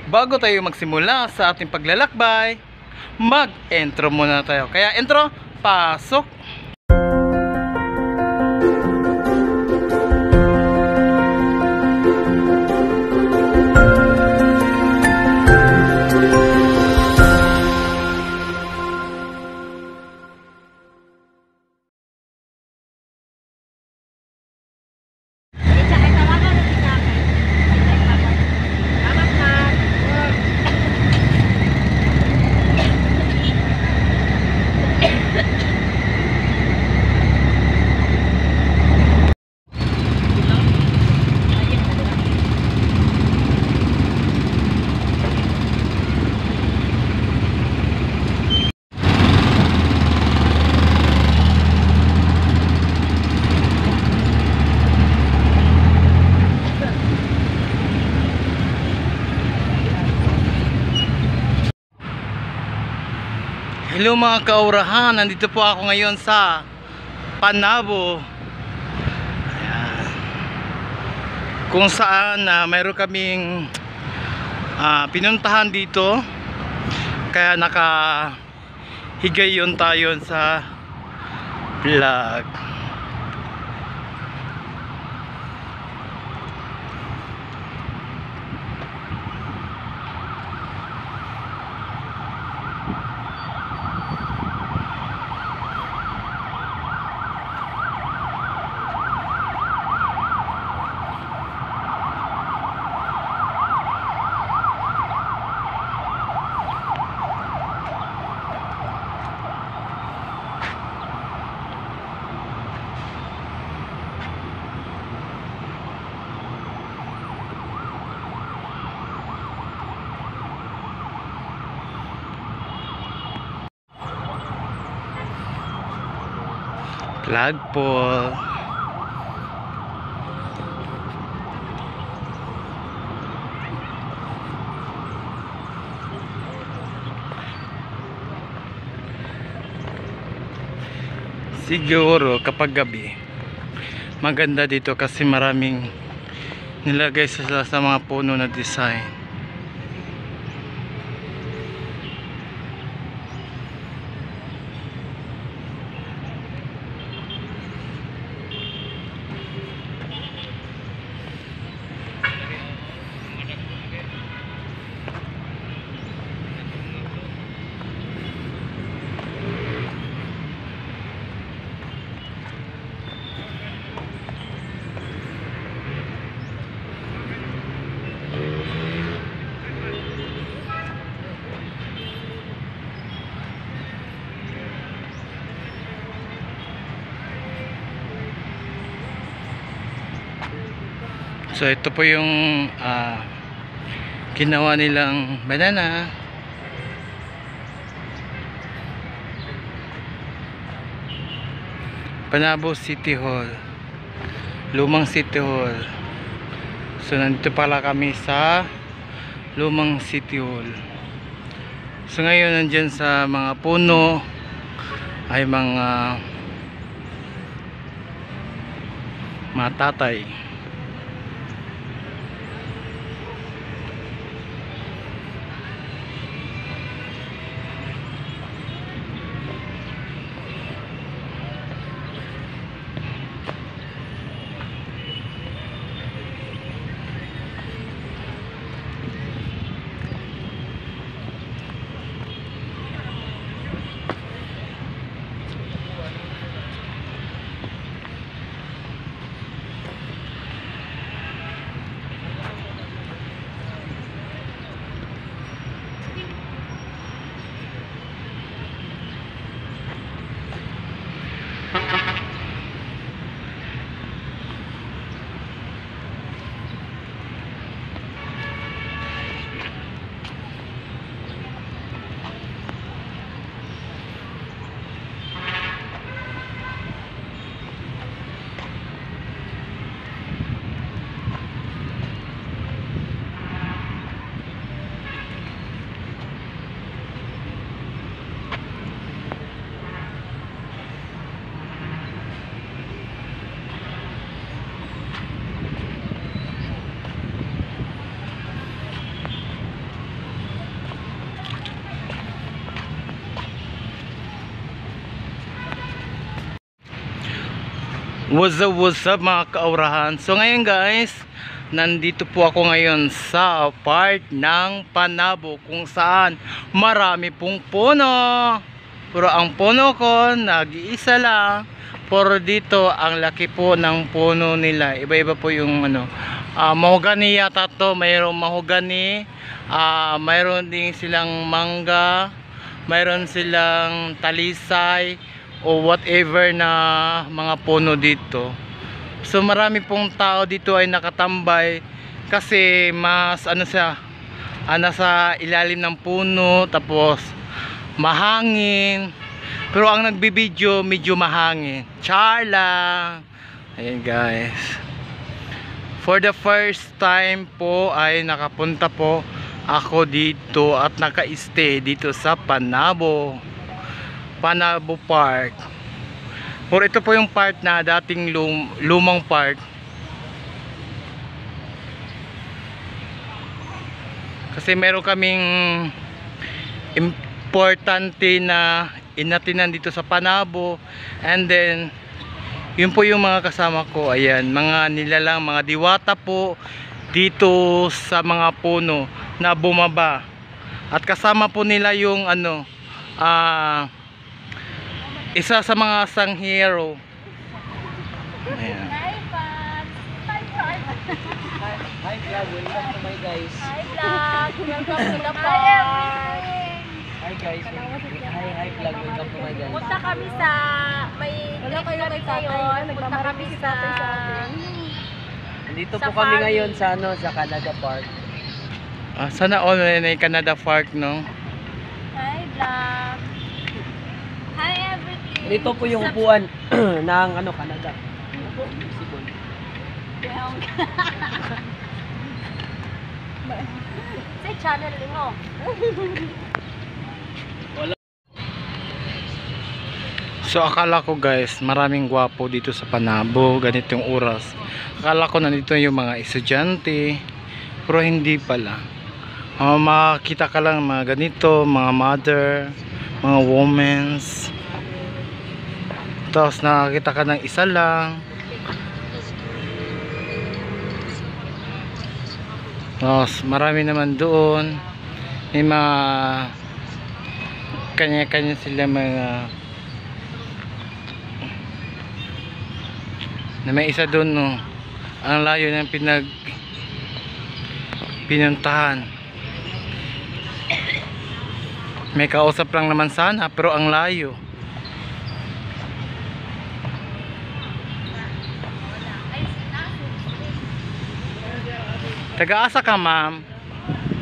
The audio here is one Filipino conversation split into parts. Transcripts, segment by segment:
Bago tayo magsimula sa ating paglalakbay, mag-intro muna tayo. Kaya intro, pasok! Hello mga kaurahan, nandito po ako ngayon sa Panabo. Ayan. Kung saan mayroon kaming pinuntahan dito. Kaya nakahigayon tayo sa vlog. Flagpole. Siguro kapag gabi maganda dito kasi maraming nilagay sa mga puno na design. So ito po yung ginawa nilang banana. Panabo City Hall, Lumang City Hall. So nandito pala kami sa Lumang City Hall. So ngayon nandyan sa mga puno ay mga tatay. What's up mga kaurahan. So ngayon guys, nandito po ako ngayon sa part ng Panabo kung saan marami pong puno. Pero ang puno ko nag-iisa lang. Pero dito ang laki po ng puno nila. Iba-iba po yung mahogany yata to. Mayroong mahogany, mayroon din silang mangga, mayroon silang talisay o whatever na mga puno dito. So marami pong tao dito ay nakatambay kasi mas siya, nasa ilalim ng puno, tapos mahangin. Pero ang nagbibideo medyo mahangin. Char lang. Ayan guys. For the first time po ay nakapunta po ako dito at naka-stay dito sa Panabo Park. Or ito po yung part na dating lumang park. Kasi meron kaming importante na inatinan dito sa Panabo. And then yun po yung mga kasama ko. Ayan, mga nilalang, mga diwata po dito sa mga puno na bumaba. At kasama po nila yung isa sa mga sanghero. Ayan. Hi vlog, welcome to my guys. Hi vlog, welcome to the park. Hi guys, hi vlog, welcome to my guys. Punta kami sa may trip kami ngayon. Punta kami sa Nandito po kami ngayon sa sa Canada Park. Sana all na Canada Park, no? Hi vlog. Hi everything. Dito po yung upuan ng Canada. Sa channel mo. So akala ko guys, maraming gwapo dito sa Panabo, ganitong oras. Akala ko nandito yung mga estudyante, pero hindi pala. Makikita ka lang mga ganito, mga mother, mga womens. Tapos nakakita ka ng isa lang. Tapos marami naman doon. May mga kanya-kanya sila mga na may isa doon, no. Ang layo ng pinuntahan. May kausap lang naman sana, pero ang layo. Taga-asa ka, ma'am?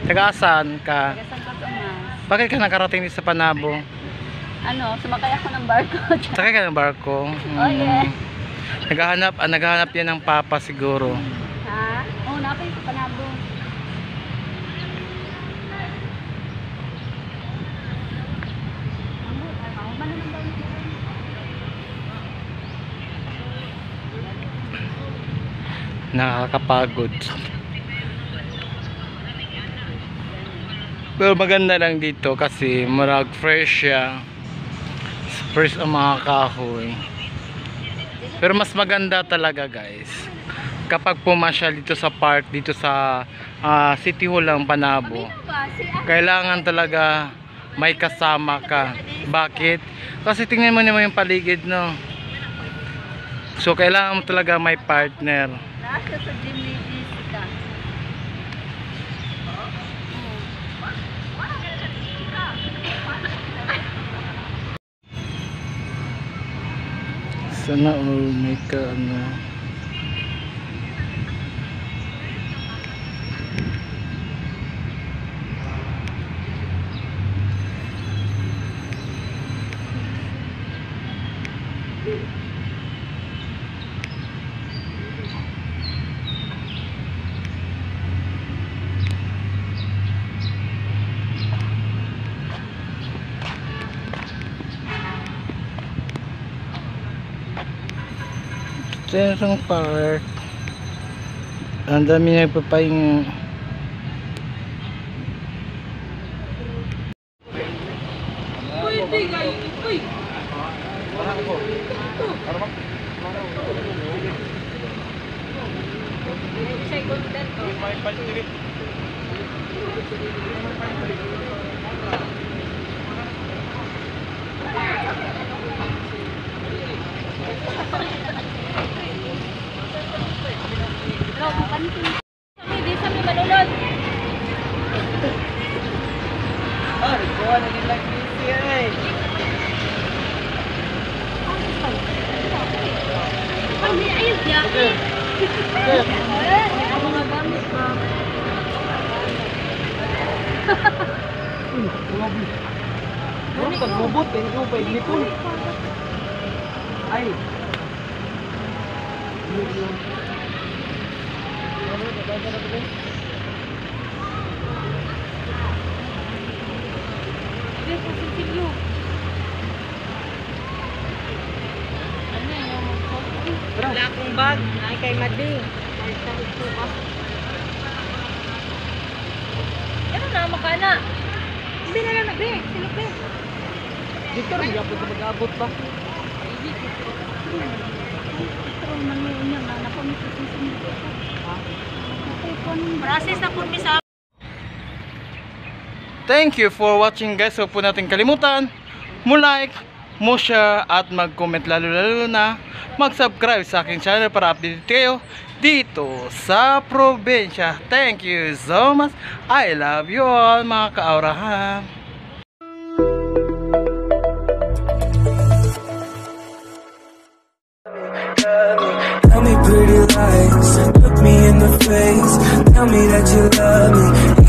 Taga-asan ka? Bakit ka nakarating dito sa Panabo? Sumakay ako ng barko. Sakay ka ng barko? Oh yeah. Naghahanap yan ng papa siguro. Ha? Oo, napay sa Panabo. Nakakapagod. Pero maganda lang dito kasi marag fresh siya. Fresh ang mga kahoy. Pero mas maganda talaga guys kapag pumasyal dito sa park, dito sa City Hall ng Panabo. Kailangan talaga may kasama ka. Bakit? Kasi tingnan mo naman yung paligid, no. So kailangan mo talaga may partner. Nasa sa gym ni Jessica. Sana all may ka Isang park. Ang dami nagpapahinga. Uy, Hindi sa may manunod. Ah, kuha na nila busy ay. Ay, ayun, yaki. Ang mga gamit ba? Ano pagbubot eh, ikaw pa iglipon. Ay. Hindi po silsilyo. Wala akong bag. Ay, kay Mading. Ay, kahit po ka. Ano na, makana? Hindi na lang nabi. Silipin. Dito rin, yapon ko mag-abot ba? Process na po, Miss. Thank you for watching guys. So po natin kalimutan mo like, mo share at mag-comment, lalo na mag-subscribe sa aking channel para update kayo dito sa probinsya. Thank you so much. I love you all mga ka-aurahan. Tell me pretty lies, look me in the face. Tell me that you love me.